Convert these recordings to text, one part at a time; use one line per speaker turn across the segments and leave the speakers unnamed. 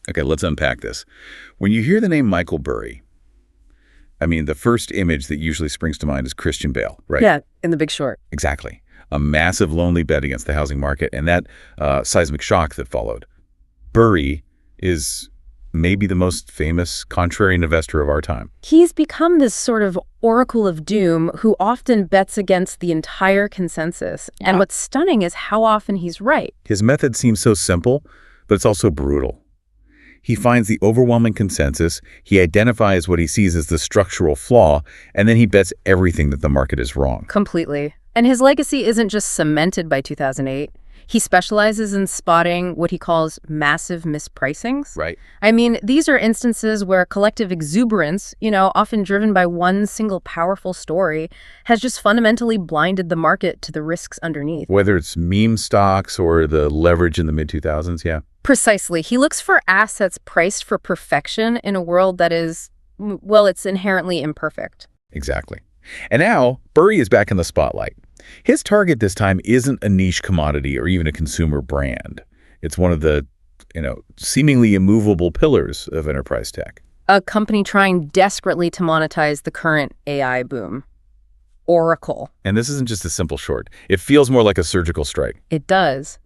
Okay, let's unpack this. When you hear the name Michael Burry, I mean, the first image that usually springs to mind is Christian Bale, right?
Yeah, in The Big Short.
Exactly. A massive lonely bet against the housing market and that seismic shock that followed. Burry is maybe the most famous contrarian investor of our time.
He's become this sort of oracle of doom who often bets against the entire consensus. And what's stunning is how often he's right.
His method seems so simple, but it's also brutal. He finds the overwhelming consensus, he identifies what he sees as the structural flaw, and then he bets everything that the market is wrong.
Completely. And his legacy isn't just cemented by 2008. He specializes in spotting what he calls massive mispricings.
Right.
I mean, these are instances where collective exuberance, often driven by one single powerful story, has just fundamentally blinded the market to the risks underneath.
Whether it's meme stocks or the leverage in the mid-2000s, yeah.
Precisely. He looks for assets priced for perfection in a world that is, well, it's inherently imperfect.
Exactly. And now, Burry is back in the spotlight. His target this time isn't a niche commodity or even a consumer brand. It's one of the, seemingly immovable pillars of enterprise tech.
A company trying desperately to monetize the current AI boom. Oracle.
And this isn't just a simple short. It feels more like a surgical strike.
It does.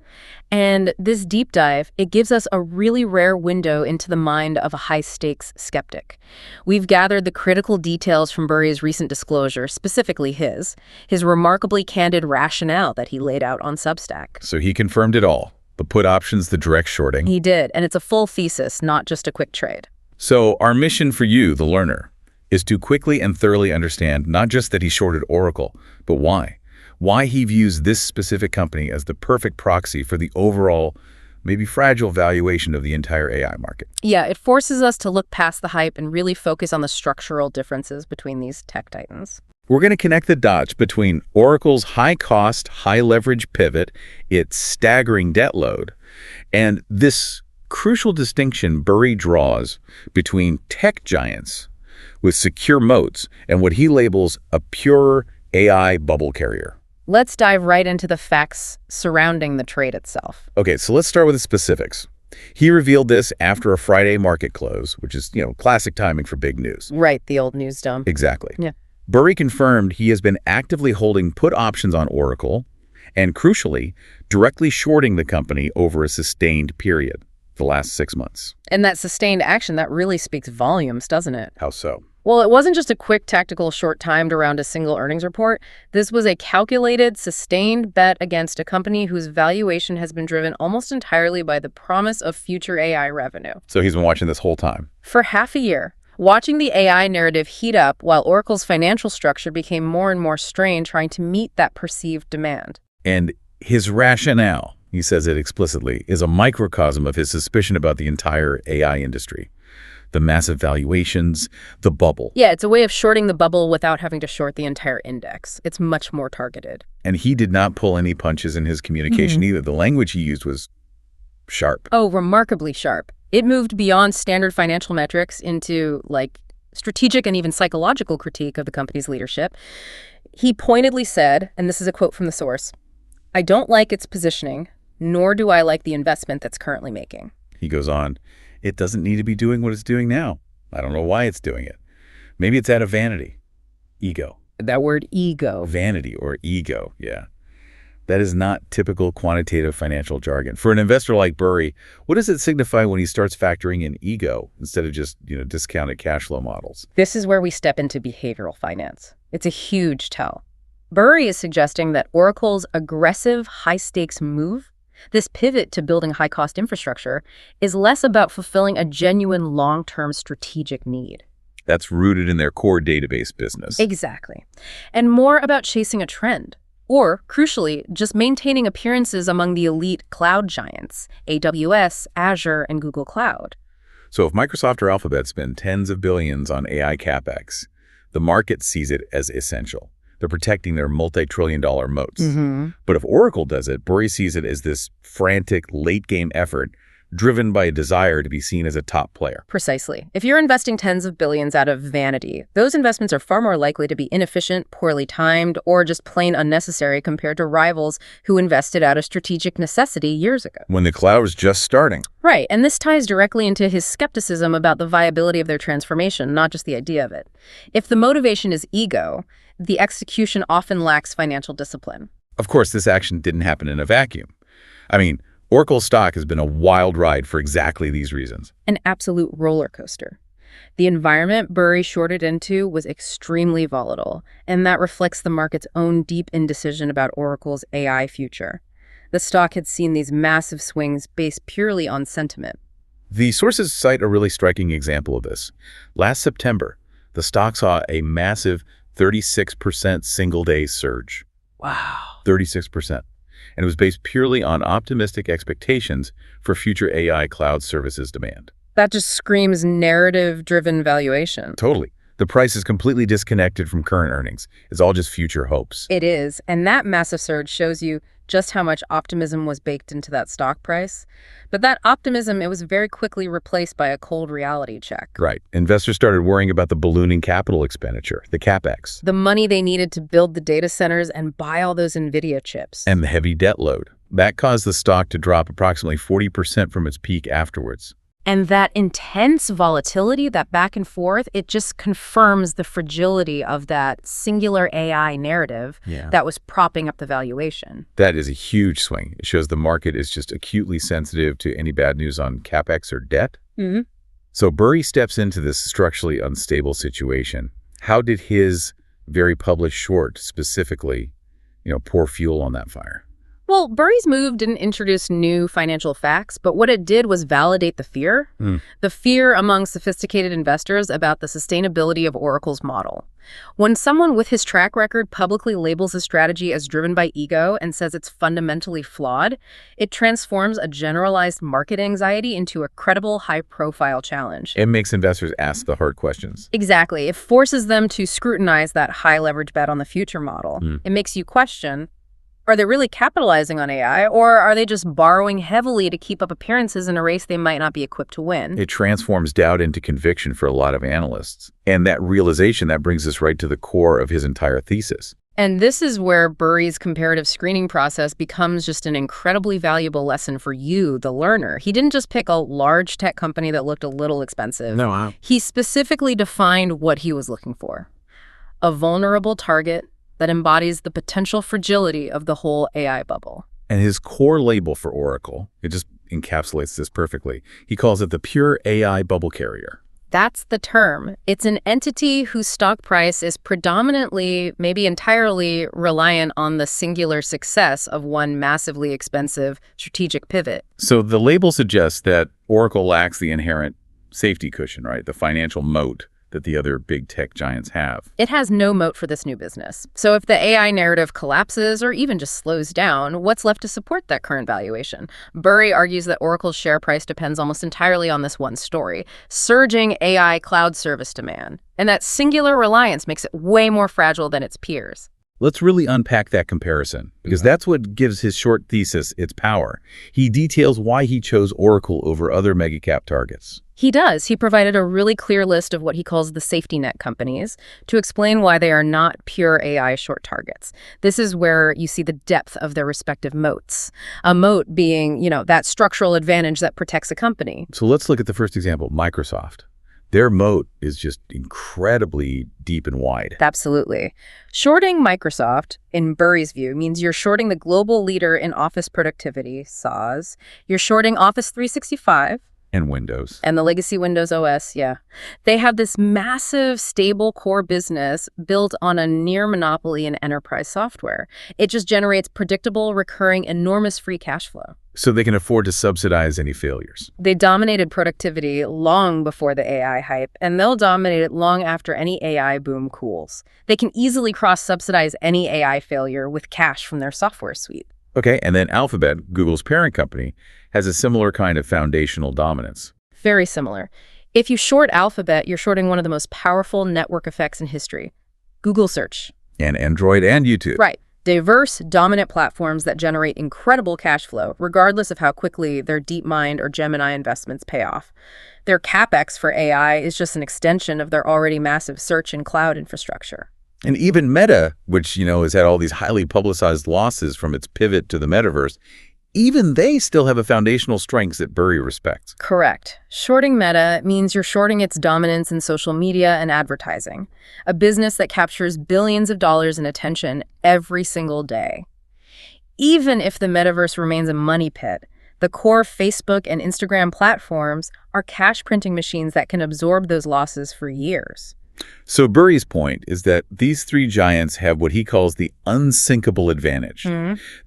And this deep dive, it gives us a really rare window into the mind of a high-stakes skeptic. We've gathered the critical details from Burry's recent disclosure, specifically his remarkably candid rationale that he laid out on Substack.
So he confirmed it all. The put options, the direct shorting.
He did, and it's a full thesis, not just a quick trade.
So our mission for you, the learner, is to quickly and thoroughly understand not just that he shorted Oracle, but why. Why he views this specific company as the perfect proxy for the overall, maybe fragile valuation of the entire AI market.
Yeah, it forces us to look past the hype and really focus on the structural differences between these tech titans.
We're going to connect the dots between Oracle's high-cost, high-leverage pivot, its staggering debt load, and this crucial distinction Burry draws between tech giants with secure moats and what he labels a pure AI bubble carrier.
Let's dive right into the facts surrounding the trade itself.
Okay, so let's start with the specifics. He revealed this after a Friday market close, which is, classic timing for big news.
Right, the old news dump.
Exactly.
Yeah.
Burry confirmed he has been actively holding put options on Oracle and, crucially, directly shorting the company over a sustained period, the last 6 months.
And that sustained action, that really speaks volumes, doesn't it?
How so?
Well, it wasn't just a quick tactical short timed around a single earnings report. This was a calculated, sustained bet against a company whose valuation has been driven almost entirely by the promise of future AI revenue.
So he's been watching this whole time.
For half a year, watching the AI narrative heat up while Oracle's financial structure became more and more strained trying to meet that perceived demand.
And his rationale, he says it explicitly, is a microcosm of his suspicion about the entire AI industry. The massive valuations, the bubble.
Yeah, it's a way of shorting the bubble without having to short the entire index. It's much more targeted.
And he did not pull any punches in his communication either. The language he used was sharp.
Oh, remarkably sharp. It moved beyond standard financial metrics into, strategic and even psychological critique of the company's leadership. He pointedly said, and this is a quote from the source, "I don't like its positioning, nor do I like the investment that's currently making."
He goes on, "It doesn't need to be doing what it's doing now. I don't know why it's doing it. Maybe it's out of vanity. Ego."
That word ego.
Vanity or ego, yeah. That is not typical quantitative financial jargon. For an investor like Burry, what does it signify when he starts factoring in ego instead of just, discounted cash flow models?
This is where we step into behavioral finance. It's a huge tell. Burry is suggesting that Oracle's aggressive, high-stakes move, this pivot to building high-cost infrastructure, is less about fulfilling a genuine long-term strategic need.
That's rooted in their core database business.
Exactly. And more about chasing a trend. Or, crucially, just maintaining appearances among the elite cloud giants, AWS, Azure, and Google Cloud.
So if Microsoft or Alphabet spend tens of billions on AI CapEx, the market sees it as essential. They're protecting their multi-trillion-dollar moats. But if Oracle does it, Burry sees it as this frantic late-game effort driven by a desire to be seen as a top player.
Precisely. If you're investing tens of billions out of vanity, those investments are far more likely to be inefficient, poorly timed, or just plain unnecessary compared to rivals who invested out of strategic necessity years ago.
When the cloud was just starting.
Right, and this ties directly into his skepticism about the viability of their transformation, not just the idea of it. If the motivation is ego, the execution often lacks financial discipline.
Of course, this action didn't happen in a vacuum. I mean, Oracle stock has been a wild ride for exactly these reasons.
An absolute roller coaster. The environment Burry shorted into was extremely volatile, and that reflects the market's own deep indecision about Oracle's AI future. The stock had seen these massive swings based purely on sentiment.
The sources cite a really striking example of this. Last September, the stock saw a massive 36% single-day surge.
Wow.
36%. And it was based purely on optimistic expectations for future AI cloud services demand.
That just screams narrative-driven valuation.
Totally. The price is completely disconnected from current earnings. It's all just future hopes.
It is, and that massive surge shows you just how much optimism was baked into that stock price. But that optimism, it was very quickly replaced by a cold reality check.
Right. Investors started worrying about the ballooning capital expenditure, the CapEx.
The money they needed to build the data centers and buy all those NVIDIA chips.
And the heavy debt load. That caused the stock to drop approximately 40% from its peak afterwards.
And that intense volatility, that back and forth, it just confirms the fragility of that singular AI narrative that was propping up the valuation.
That is a huge swing. It shows the market is just acutely sensitive to any bad news on CapEx or debt.
Mm-hmm.
So Burry steps into this structurally unstable situation. How did his very published short specifically, pour fuel on that fire?
Well, Burry's move didn't introduce new financial facts, but what it did was validate the fear. The fear among sophisticated investors about the sustainability of Oracle's model. When someone with his track record publicly labels a strategy as driven by ego and says it's fundamentally flawed, it transforms a generalized market anxiety into a credible, high-profile challenge.
It makes investors ask the hard questions.
Exactly. It forces them to scrutinize that high-leverage bet on the future model. It makes you question, are they really capitalizing on AI, or are they just borrowing heavily to keep up appearances in a race they might not be equipped to win?
It transforms doubt into conviction for a lot of analysts. And that realization, that brings us right to the core of his entire thesis.
And this is where Burry's comparative screening process becomes just an incredibly valuable lesson for you, the learner. He didn't just pick a large tech company that looked a little expensive.
No,
He specifically defined what he was looking for. A vulnerable target that embodies the potential fragility of the whole AI bubble.
And his core label for Oracle, it just encapsulates this perfectly. He calls it the pure AI bubble carrier.
That's the term. It's an entity whose stock price is predominantly, maybe entirely, reliant on the singular success of one massively expensive strategic pivot.
So the label suggests that Oracle lacks the inherent safety cushion, right? The financial moat that the other big tech giants have.
It has no moat for this new business. So if the AI narrative collapses or even just slows down, what's left to support that current valuation? Burry argues that Oracle's share price depends almost entirely on this one story, surging AI cloud service demand. And that singular reliance makes it way more fragile than its peers.
Let's really unpack that comparison, because that's what gives his short thesis its power. He details why he chose Oracle over other megacap targets.
He does. He provided a really clear list of what he calls the safety net companies to explain why they are not pure AI short targets. This is where you see the depth of their respective moats. A moat being, that structural advantage that protects a company.
So let's look at the first example, Microsoft. Their moat is just incredibly deep and wide.
Absolutely. Shorting Microsoft, in Burry's view, means you're shorting the global leader in office productivity, SaaS. You're shorting Office 365.
And Windows.
And the legacy Windows OS, yeah. They have this massive, stable core business built on a near monopoly in enterprise software. It just generates predictable, recurring, enormous free cash flow.
So they can afford to subsidize any failures.
They dominated productivity long before the AI hype, and they'll dominate it long after any AI boom cools. They can easily cross-subsidize any AI failure with cash from their software suite.
Okay, and then Alphabet, Google's parent company, has a similar kind of foundational dominance.
Very similar. If you short Alphabet, you're shorting one of the most powerful network effects in history, Google search.
And Android and YouTube.
Right. Diverse, dominant platforms that generate incredible cash flow, regardless of how quickly their DeepMind or Gemini investments pay off. Their CapEx for AI is just an extension of their already massive search and cloud infrastructure.
And even Meta, which, has had all these highly publicized losses from its pivot to the metaverse, even they still have a foundational strengths that Burry respects.
Correct. Shorting Meta means you're shorting its dominance in social media and advertising, a business that captures billions of dollars in attention every single day. Even if the metaverse remains a money pit, the core Facebook and Instagram platforms are cash printing machines that can absorb those losses for years.
So Burry's point is that these three giants have what he calls the unsinkable advantage.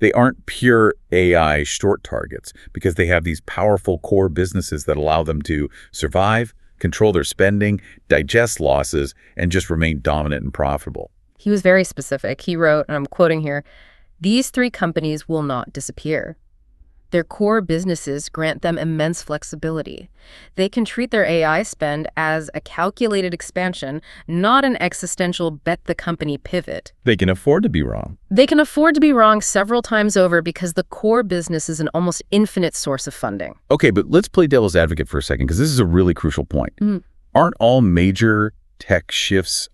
They aren't pure AI short targets because they have these powerful core businesses that allow them to survive, control their spending, digest losses, and just remain dominant and profitable.
He was very specific. He wrote, and I'm quoting here, "These three companies will not disappear. Their core businesses grant them immense flexibility. They can treat their AI spend as a calculated expansion, not an existential bet-the-company pivot.
They can afford to be wrong.
They can afford to be wrong several times over because the core business is an almost infinite source of funding."
Okay, but let's play devil's advocate for a second because this is a really crucial point. Aren't all major tech shifts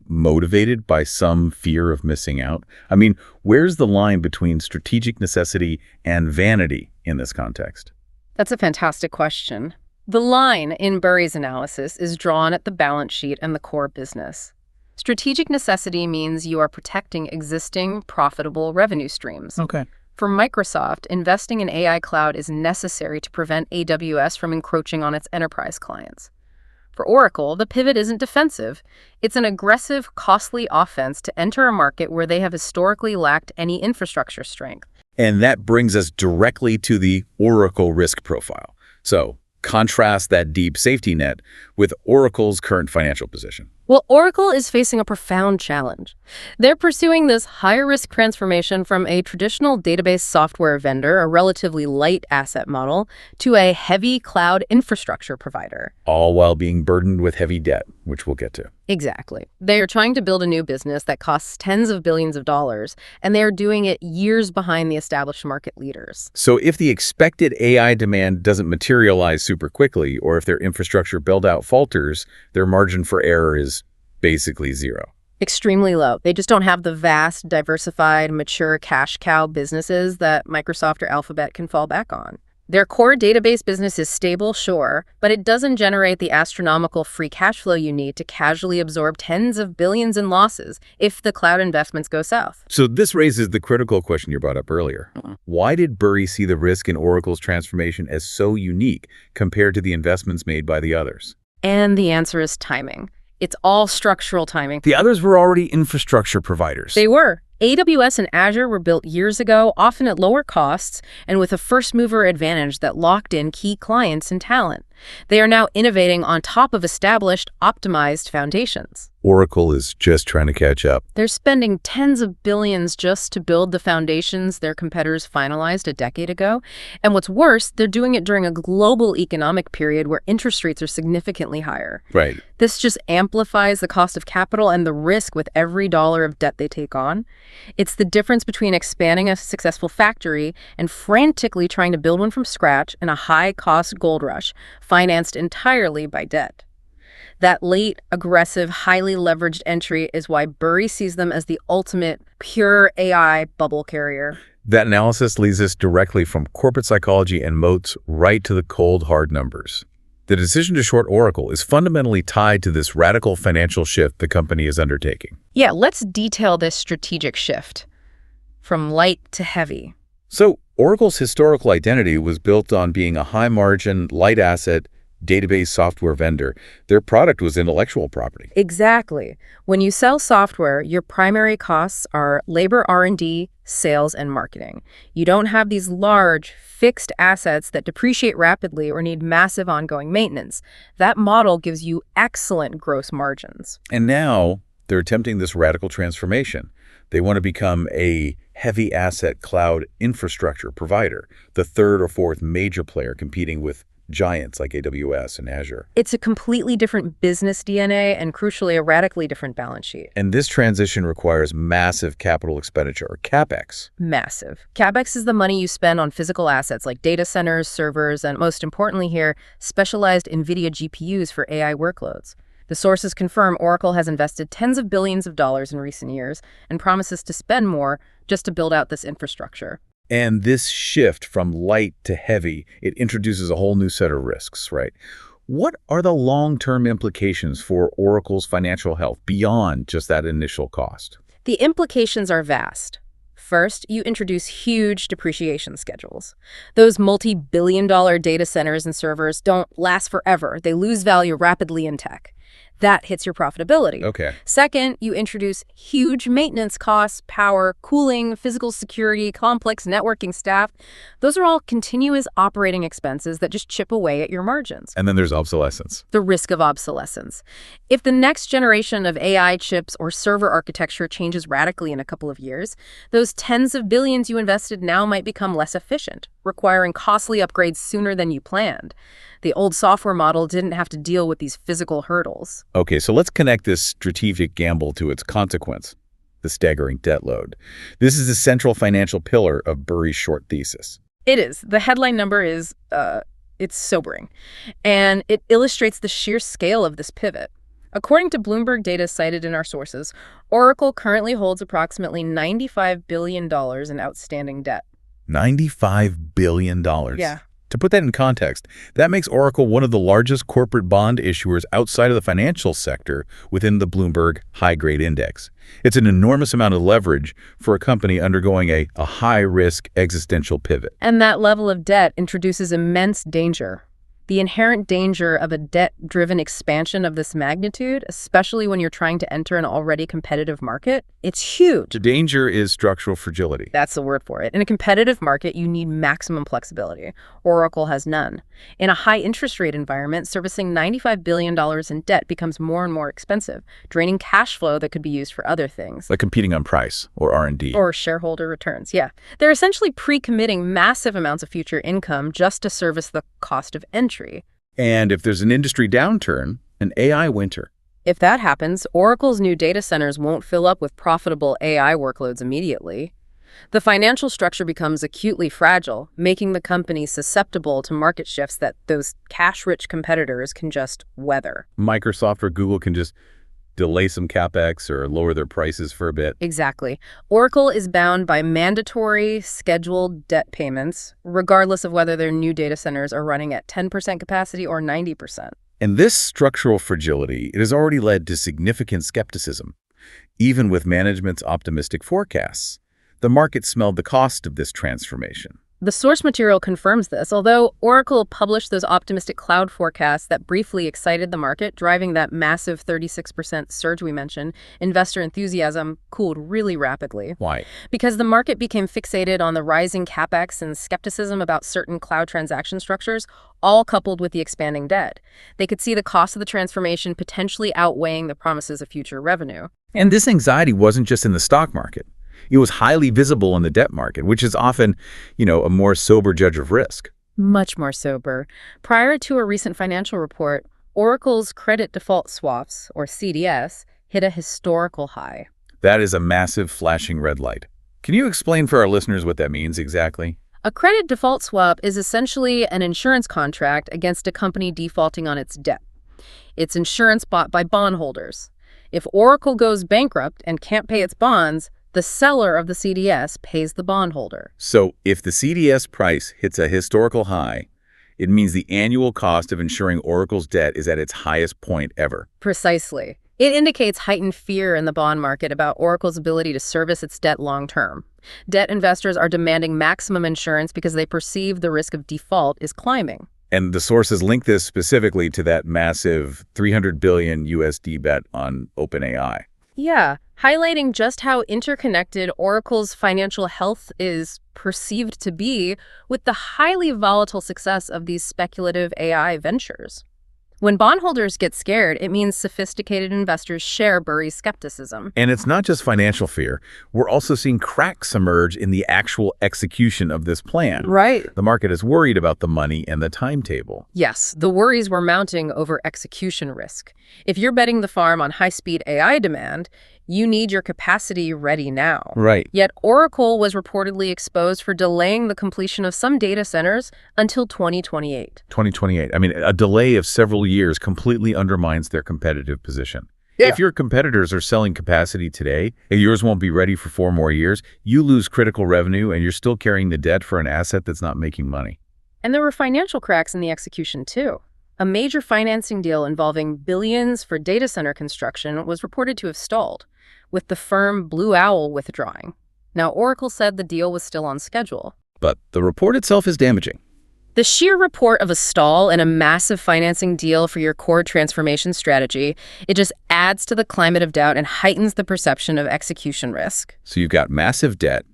motivated by some fear of missing out? I mean, where's the line between strategic necessity and vanity in this context?
That's a fantastic question. The line in Burry's analysis is drawn at the balance sheet and the core business. Strategic necessity means you are protecting existing profitable revenue streams.
Okay.
For Microsoft, investing in AI cloud is necessary to prevent AWS from encroaching on its enterprise clients. For Oracle, the pivot isn't defensive. It's an aggressive, costly offense to enter a market where they have historically lacked any infrastructure strength.
And that brings us directly to the Oracle risk profile. So contrast that deep safety net with Oracle's current financial position.
Well, Oracle is facing a profound challenge. They're pursuing this higher-risk transformation from a traditional database software vendor, a relatively light asset model, to a heavy cloud infrastructure provider.
All while being burdened with heavy debt, which we'll get to.
Exactly. They are trying to build a new business that costs tens of billions of dollars, and they are doing it years behind the established market leaders.
So if the expected AI demand doesn't materialize super quickly, or if their infrastructure build-out falters, their margin for error is basically zero.
Extremely low. They just don't have the vast, diversified, mature cash cow businesses that Microsoft or Alphabet can fall back on. Their core database business is stable, sure, but it doesn't generate the astronomical free cash flow you need to casually absorb tens of billions in losses if the cloud investments go south.
So this raises the critical question you brought up earlier. Why did Burry see the risk in Oracle's transformation as so unique compared to the investments made by the others?
And the answer is timing. It's all structural timing.
The others were already infrastructure providers.
They were. AWS and Azure were built years ago, often at lower costs, and with a first-mover advantage that locked in key clients and talent. They are now innovating on top of established, optimized foundations.
Oracle is just trying to catch up.
They're spending tens of billions just to build the foundations their competitors finalized a decade ago. And what's worse, they're doing it during a global economic period where interest rates are significantly higher.
Right.
This just amplifies the cost of capital and the risk with every dollar of debt they take on. It's the difference between expanding a successful factory and frantically trying to build one from scratch in a high-cost gold rush, financed entirely by debt. That late, aggressive, highly leveraged entry is why Burry sees them as the ultimate pure AI bubble carrier.
That analysis leads us directly from corporate psychology and moats right to the cold, hard numbers. The decision to short Oracle is fundamentally tied to this radical financial shift the company is undertaking.
Yeah, let's detail this strategic shift from light to heavy.
So Oracle's historical identity was built on being a high-margin, light-asset, database software vendor. Their product was intellectual property.
Exactly. When you sell software, your primary costs are labor, R&D, sales, and marketing. You don't have these large, fixed assets that depreciate rapidly or need massive ongoing maintenance. That model gives you excellent gross margins.
And now they're attempting this radical transformation. They want to become a heavy asset cloud infrastructure provider, the third or fourth major player competing with giants like AWS and Azure.
It's a completely different business DNA and, crucially, a radically different balance sheet.
And this transition requires massive capital expenditure, or CapEx.
Massive. CapEx is the money you spend on physical assets like data centers, servers, and most importantly here, specialized NVIDIA GPUs for AI workloads. The sources confirm Oracle has invested tens of billions of dollars in recent years and promises to spend more just to build out this infrastructure.
And this shift from light to heavy, it introduces a whole new set of risks, right? What are the long-term implications for Oracle's financial health beyond just that initial cost?
The implications are vast. First, you introduce huge depreciation schedules. Those multi-billion-dollar data centers and servers don't last forever. They lose value rapidly in tech. That hits your profitability.
Okay.
Second, you introduce huge maintenance costs, power, cooling, physical security, complex networking staff. Those are all continuous operating expenses that just chip away at your margins.
And then there's obsolescence.
The risk of obsolescence. If the next generation of AI chips or server architecture changes radically in a couple of years, those tens of billions you invested now might become less efficient, requiring costly upgrades sooner than you planned. The old software model didn't have to deal with these physical hurdles.
Okay, so let's connect this strategic gamble to its consequence, the staggering debt load. This is the central financial pillar of Burry's short thesis.
It is. The headline number is, it's sobering. And it illustrates the sheer scale of this pivot. According to Bloomberg data cited in our sources, Oracle currently holds approximately $95 billion in outstanding debt.
$95 billion.
Yeah.
To put that in context, that makes Oracle one of the largest corporate bond issuers outside of the financial sector within the Bloomberg High-Grade Index. It's an enormous amount of leverage for a company undergoing a high-risk existential pivot.
And that level of debt introduces immense danger. The inherent danger of a debt-driven expansion of this magnitude, especially when you're trying to enter an already competitive market, it's huge.
The danger is structural fragility.
That's the word for it. In a competitive market, you need maximum flexibility. Oracle has none. In a high interest rate environment, servicing $95 billion in debt becomes more and more expensive, draining cash flow that could be used for other things.
Like competing on price or R&D.
Or shareholder returns, yeah. They're essentially pre-committing massive amounts of future income just to service the cost of entry.
And if there's an industry downturn, an AI winter.
If that happens, Oracle's new data centers won't fill up with profitable AI workloads immediately. The financial structure becomes acutely fragile, making the company susceptible to market shifts that those cash-rich competitors can just weather.
Microsoft or Google can just delay some CapEx or lower their prices for a bit.
Exactly. Oracle is bound by mandatory scheduled debt payments, regardless of whether their new data centers are running at 10% capacity or 90%.
And this structural fragility, it has already led to significant skepticism, even with management's optimistic forecasts. The market smelled the cost of this transformation.
The source material confirms this, although Oracle published those optimistic cloud forecasts that briefly excited the market, driving that massive 36% surge we mentioned. Investor enthusiasm cooled really rapidly.
Why?
Because the market became fixated on the rising CapEx and skepticism about certain cloud transaction structures, all coupled with the expanding debt. They could see the cost of the transformation potentially outweighing the promises of future revenue.
And this anxiety wasn't just in the stock market. It was highly visible in the debt market, which is often, a more sober judge of risk.
Much more sober. Prior to a recent financial report, Oracle's credit default swaps, or CDS, hit a historical high.
That is a massive flashing red light. Can you explain for our listeners what that means exactly?
A credit default swap is essentially an insurance contract against a company defaulting on its debt. It's insurance bought by bondholders. If Oracle goes bankrupt and can't pay its bonds, the seller of the CDS pays the bondholder.
So if the CDS price hits a historical high, it means the annual cost of insuring Oracle's debt is at its highest point ever.
Precisely. It indicates heightened fear in the bond market about Oracle's ability to service its debt long term. Debt investors are demanding maximum insurance because they perceive the risk of default is climbing.
And the sources link this specifically to that massive $300 billion USD bet on OpenAI.
Yeah, highlighting just how interconnected Oracle's financial health is perceived to be with the highly volatile success of these speculative AI ventures. When bondholders get scared, it means sophisticated investors share Burry's skepticism.
And it's not just financial fear. We're also seeing cracks emerge in the actual execution of this plan.
Right.
The market is worried about the money and the timetable.
Yes, the worries were mounting over execution risk. If you're betting the farm on high-speed AI demand, you need your capacity ready now.
Right.
Yet Oracle was reportedly exposed for delaying the completion of some data centers until 2028.
2028. I mean, a delay of several years completely undermines their competitive position.
Yeah.
If your competitors are selling capacity today, and yours won't be ready for 4 more years, you lose critical revenue and you're still carrying the debt for an asset that's not making money.
And there were financial cracks in the execution, too. A major financing deal involving billions for data center construction was reported to have stalled, with the firm Blue Owl withdrawing. Now, Oracle said the deal was still on schedule.
But the report itself is damaging.
The sheer report of a stall and a massive financing deal for your core transformation strategy, it just adds to the climate of doubt and heightens the perception of execution risk.
So you've got massive debt,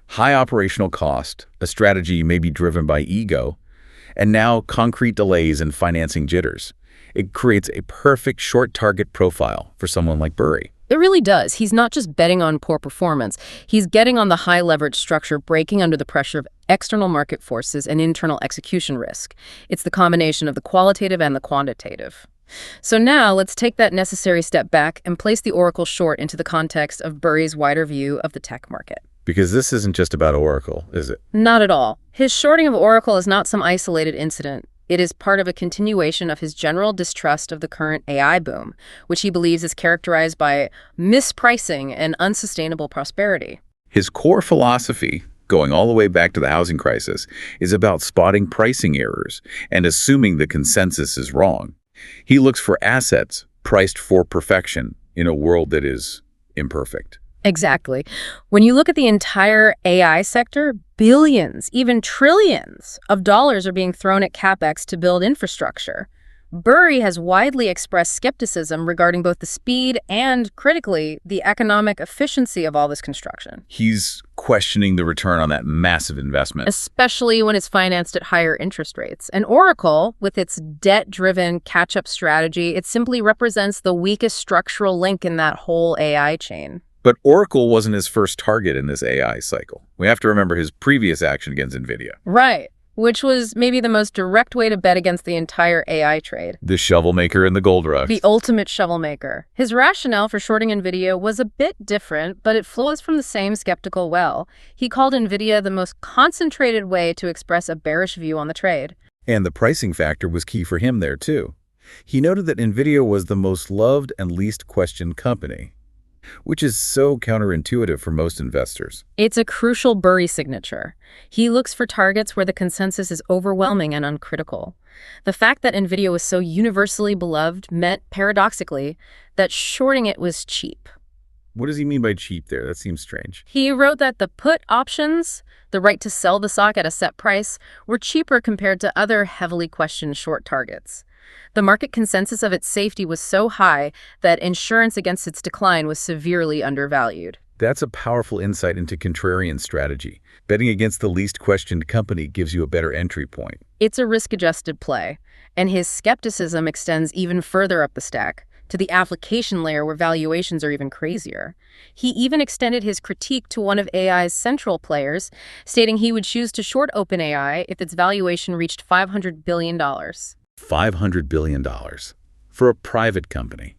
high operational cost, a strategy may be driven by ego, and now concrete delays and financing jitters. It creates a perfect short target profile for someone like Burry.
It really does. He's not just betting on poor performance. He's getting on the high leverage structure, breaking under the pressure of external market forces and internal execution risk. It's the combination of the qualitative and the quantitative. So now let's take that necessary step back and place the Oracle short into the context of Burry's wider view of the tech market.
Because this isn't just about Oracle, is it?
Not at all. His shorting of Oracle is not some isolated incident. It is part of a continuation of his general distrust of the current AI boom, which he believes is characterized by mispricing and unsustainable prosperity.
His core philosophy, going all the way back to the housing crisis, is about spotting pricing errors and assuming the consensus is wrong. He looks for assets priced for perfection in a world that is imperfect.
Exactly. When you look at the entire AI sector, billions, even trillions of dollars are being thrown at CapEx to build infrastructure. Burry has widely expressed skepticism regarding both the speed and, critically, the economic efficiency of all this construction.
He's questioning the return on that massive investment.
Especially when it's financed at higher interest rates. And Oracle, with its debt-driven catch-up strategy, it simply represents the weakest structural link in that whole AI chain.
But Oracle wasn't his first target in this AI cycle. We have to remember his previous action against NVIDIA.
Right, which was maybe the most direct way to bet against the entire AI trade.
The shovel maker in the gold rush.
The ultimate shovel maker. His rationale for shorting NVIDIA was a bit different, but it flows from the same skeptical well. He called NVIDIA the most concentrated way to express a bearish view on the trade.
And the pricing factor was key for him there, too. He noted that NVIDIA was the most loved and least questioned company, which is so counterintuitive for most investors.
It's a crucial Burry signature. He looks for targets where the consensus is overwhelming and uncritical. The fact that NVIDIA was so universally beloved meant, paradoxically, that shorting it was cheap.
What does he mean by cheap there? That seems strange.
He wrote that the put options, the right to sell the stock at a set price, were cheaper compared to other heavily questioned short targets. The market consensus of its safety was so high that insurance against its decline was severely undervalued.
That's a powerful insight into contrarian strategy. Betting against the least questioned company gives you a better entry point.
It's a risk-adjusted play, and his skepticism extends even further up the stack, to the application layer where valuations are even crazier. He even extended his critique to one of AI's central players, stating he would choose to short OpenAI if its valuation reached $500 billion.
$500 billion for a private company.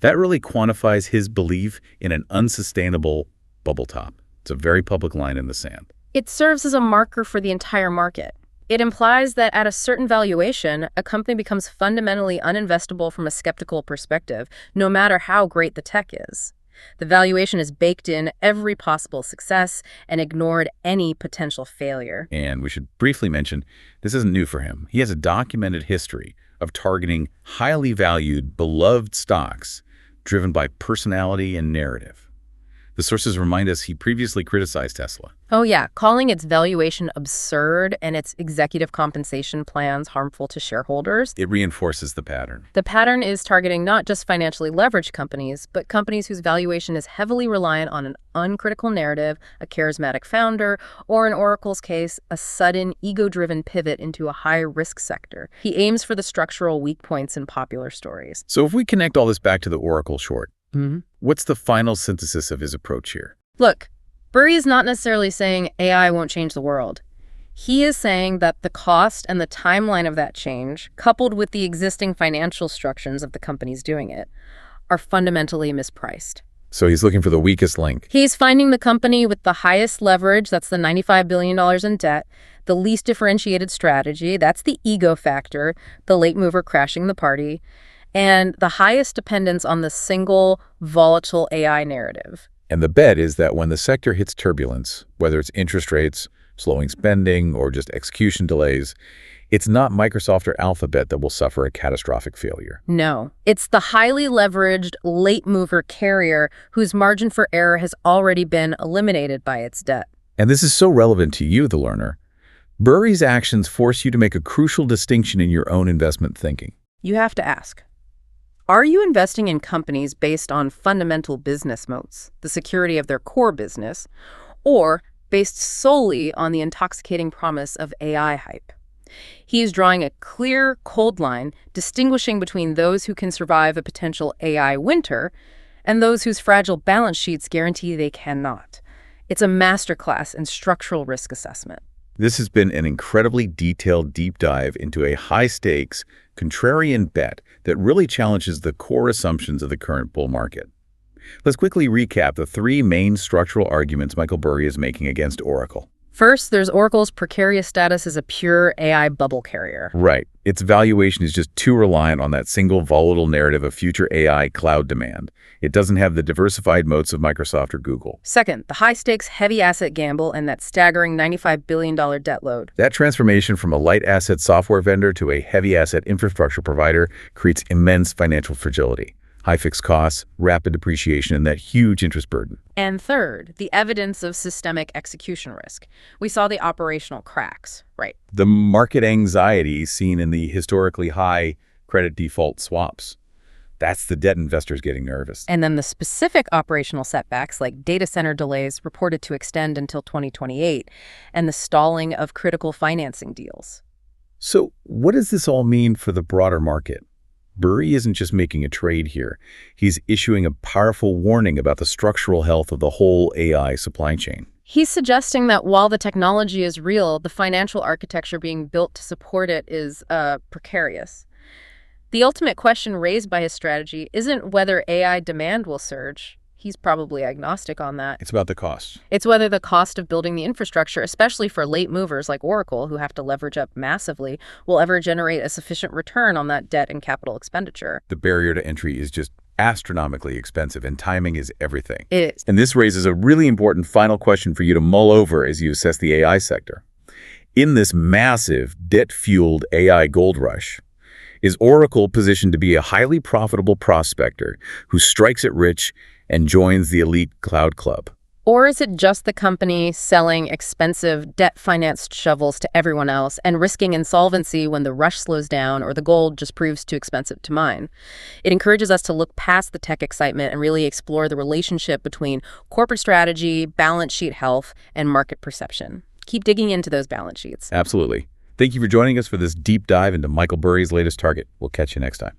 That really quantifies his belief in an unsustainable bubble top. It's a very public line in the sand.
It serves as a marker for the entire market. It implies that at a certain valuation, a company becomes fundamentally uninvestable from a skeptical perspective, no matter how great the tech is. The valuation is baked in every possible success and ignored any potential failure.
And we should briefly mention, this isn't new for him. He has a documented history of targeting highly valued, beloved stocks driven by personality and narrative. The sources remind us he previously criticized Tesla.
Oh yeah, calling its valuation absurd and its executive compensation plans harmful to shareholders.
It reinforces the pattern.
The pattern is targeting not just financially leveraged companies, but companies whose valuation is heavily reliant on an uncritical narrative, a charismatic founder, or in Oracle's case, a sudden ego-driven pivot into a high-risk sector. He aims for the structural weak points in popular stories.
So if we connect all this back to the Oracle short, what's the final synthesis of his approach here?
Look, Burry is not necessarily saying AI won't change the world. He is saying that the cost and the timeline of that change, coupled with the existing financial structures of the companies doing it, are fundamentally mispriced.
So he's looking for the weakest link.
He's finding the company with the highest leverage, that's the $95 billion in debt, the least differentiated strategy, that's the ego factor, the late mover crashing the party, and the highest dependence on the single volatile AI narrative.
And the bet is that when the sector hits turbulence, whether it's interest rates, slowing spending, or just execution delays, it's not Microsoft or Alphabet that will suffer a catastrophic failure.
No, it's the highly leveraged late mover carrier whose margin for error has already been eliminated by its debt.
And this is so relevant to you, the learner. Burry's actions force you to make a crucial distinction in your own investment thinking.
You have to ask, are you investing in companies based on fundamental business moats, the security of their core business, or based solely on the intoxicating promise of AI hype? He is drawing a clear, cold line, distinguishing between those who can survive a potential AI winter and those whose fragile balance sheets guarantee they cannot. It's a masterclass in structural risk assessment.
This has been an incredibly detailed deep dive into a high-stakes, contrarian bet that really challenges the core assumptions of the current bull market. Let's quickly recap the three main structural arguments Michael Burry is making against Oracle.
First, there's Oracle's precarious status as a pure AI bubble carrier.
Right. Its valuation is just too reliant on that single volatile narrative of future AI cloud demand. It doesn't have the diversified moats of Microsoft or Google.
Second, the high-stakes, heavy asset gamble and that staggering $95 billion debt load.
That transformation from a light asset software vendor to a heavy asset infrastructure provider creates immense financial fragility. High fixed costs, rapid depreciation, and that huge interest burden.
And third, the evidence of systemic execution risk. We saw the operational cracks, right?
The market anxiety seen in the historically high credit default swaps. That's the debt investors getting nervous.
And then the specific operational setbacks like data center delays reported to extend until 2028 and the stalling of critical financing deals.
So what does this all mean for the broader market? Burry isn't just making a trade here. He's issuing a powerful warning about the structural health of the whole AI supply chain.
He's suggesting that while the technology is real, the financial architecture being built to support it is precarious. The ultimate question raised by his strategy isn't whether AI demand will surge. He's probably agnostic on that.
It's about the cost.
It's whether the cost of building the infrastructure, especially for late movers like Oracle, who have to leverage up massively, will ever generate a sufficient return on that debt and capital expenditure.
The barrier to entry is just astronomically expensive, and timing is everything.
It is.
And this raises a really important final question for you to mull over as you assess the AI sector. In this massive, debt-fueled AI gold rush, is Oracle positioned to be a highly profitable prospector who strikes it rich and joins the elite cloud club?
Or is it just the company selling expensive debt-financed shovels to everyone else and risking insolvency when the rush slows down or the gold just proves too expensive to mine? It encourages us to look past the tech excitement and really explore the relationship between corporate strategy, balance sheet health, and market perception. Keep digging into those balance sheets.
Absolutely. Thank you for joining us for this deep dive into Michael Burry's latest target. We'll catch you next time.